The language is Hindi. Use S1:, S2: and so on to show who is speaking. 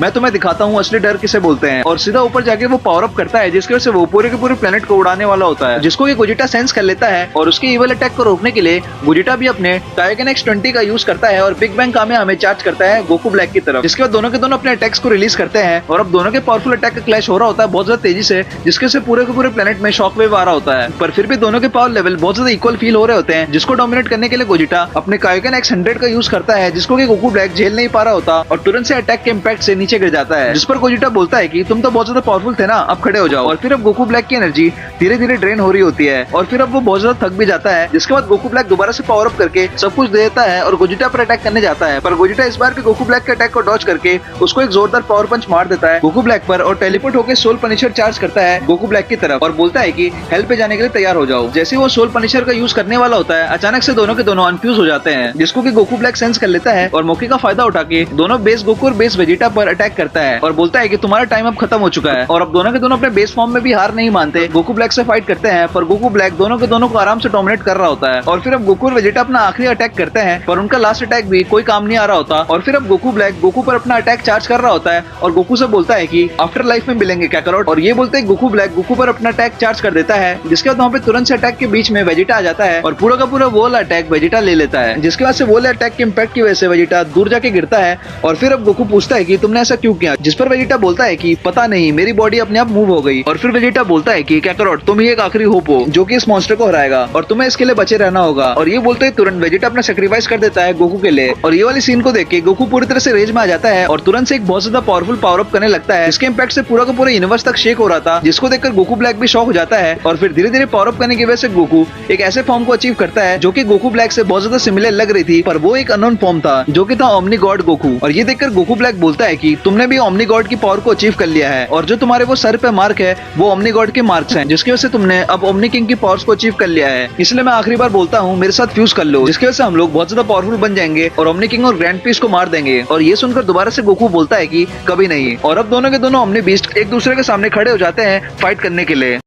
S1: मैं तुम्हें दिखाता हूँ असली डर किसे बोलते हैं। और सीधा ऊपर जाके वो पावर अप करता है, जिसकी वजह से वो पूरे के पूरे प्लेनेट को उड़ाने वाला होता है, जिसको कि गोजिटा सेंस कर लेता है। और उसके इवल अटैक को रोकने के लिए गोजिटा भी अपने कायोगन X-20 का यूज करता है और बिग बैंग कामे हमें चार्ज करता है गोकू ब्लैक की तरफ। जिसके बाद दोनों के दोनों अपने अटैक्स को रिलीज करते हैं और अब दोनों के पावरफुल अटैक का क्लैश हो रहा होता है बहुत ज्यादा तेजी से, जिसके से पूरे के पूरे प्लेनेट में शॉक वेव आ रहा होता है। पर फिर भी दोनों के पावर लेवल बहुत ज्यादा इक्वल फील हो रहे होते हैं, जिसको डोमिनेट करने के लिए गोजिटा अपने कायोगन X-100 का यूज करता है, जिसको कि गोकू ब्लैक झेल नहीं पा रहा होता और तुरंत से अटैक के इम्पैक्ट से नीचे गिर जाता है। जिस पर गोजिटा बोलता है कि तुम तो बहुत ज्यादा पावरफुल थे ना, अब खड़े हो जाओ। और फिर अब गोकू ब्लैक की एनर्जी धीरे धीरे ड्रेन हो रही होती है और फिर अब वो बहुत ज्यादा थक भी जाता है। जिसके बाद गोकू ब्लैक दोबारा से पावर अप करके सब कुछ दे देता है और गोजिटा पर अटैक करने जाता है। पर गोजिटा इस बार भी गोकू ब्लैक के अटैक को डॉज करके उसको एक जोरदार पावर पंच मार देता है गोकू ब्लैक पर और टेलीपोर्ट होकर सोल पनिशर चार्ज करता है गोकू ब्लैक की तरफ और बोलता है कि हेल्प पे जाने के लिए तैयार हो जाओ। जैसे वो सोल पनिशर का यूज करने वाला होता है, अचानक से दोनों के दोनों अनफ्यूज हो जाते हैं, जिसको कि गोकू ब्लैक सेंस कर लेता है और मौके का फायदा उठा के दोनों बेस गोकू और बेस वेजिटा पर अटैक करता है और बोलता है कि तुम्हारा टाइम अब खत्म हो चुका है। और अब दोनों के दोनों अपने बेस फॉर्म में भी हार नहीं मानते, गोकू ब्लैक से फाइट करते हैं। पर गोकू ब्लैक दोनों के दोनों को आराम से डोमिनेट कर रहा होता है और फिर अब गोकू और वेजिटा अपना आखिरी अटैक करते हैं, पर उनका लास्ट अटैक भी कोई काम नहीं आ रहा होता। और फिर अब गोकू ब्लैक गोकू पर अपना अटैक चार्ज कर रहा होता है और गोकू से बोलता है कि आफ्टर लाइफ में मिलेंगे काकारोट। और ये बोलते हैं गोकू ब्लैक गोकू पर अपना अटैक चार्ज कर देता है, जिसके बाद वहाँ पे तुरंत से अटैक के बीच में वेजिटा आ जाता है और पूरा का पूरा वो वाला अटैक वेजिटा ले लेता है। जिसके बाद से वो वाले अटैक के इम्पैक्ट की वजह से वेजिटा दूर जाके गिरता है और फिर अब गोकू पूछता है कि तुमने ऐसा क्यों किया, जिस पर वेजिटा बोलता है कि पता नहीं, मेरी बॉडी अपने आप मूव हो गई। और फिर वेजिटा बोलता है कि काकारोट तुम ही एक आखिरी होप हो जो कि इस मॉन्स्टर को हराएगा और तुम्हें इसके लिए बचे रहना होगा। और ये बोलते ही तुरंत वेजिटा अपना सेक्रीफाइस कर देता है गोकू के लिए। और ये वाली सीन को देख के गोकू पूरी तरह से रेज में आ जाता है और तुरंत से एक बहुत ज्यादा पावरफुल पावर अप करने लगता है। इसके इम्पैक्ट से पूरा का पूरा यूनिवर्स तक शेक हो रहा था, जिसको देखकर गोकू ब्लैक भी शॉक हो जाता है। और फिर धीरे धीरे पावर अप करने की वजह से गोकू एक ऐसे फॉर्म को अचीव करता है जो कि गोकू ब्लैक से बहुत ज्यादा सिमिलर लग रही थी, पर वो एक अननोन फॉर्म था जो कि था ओमनी गॉड गोकू। और ये देखकर गोकू ब्लैक बोलता है कि तुमने भी ओमनी गॉड की पावर को अचीव कर लिया है और जो तुम्हारे वो सर पे मार्क है वो ओमनी गॉड के मार्क्स हैं, जिसकी वजह से तुमने अब ओमनी किंग की पावर्स को अचीव कर लिया है। इसलिए मैं आखिरी बार बोलता हूँ मेरे साथ फ्यूज कर लो, जिसकी वजह से हम लोग बहुत ज्यादा पावरफुल बन जाएंगे और ओमनी किंग और ग्रैंड पीस को मार देंगे। और ये सुनकर दोबारा से गोकू बोलता है कि कभी नहीं। और अब दोनों के दोनों ओमनी बीस्ट एक दूसरे के सामने खड़े हो जाते हैं फाइट करने के लिए।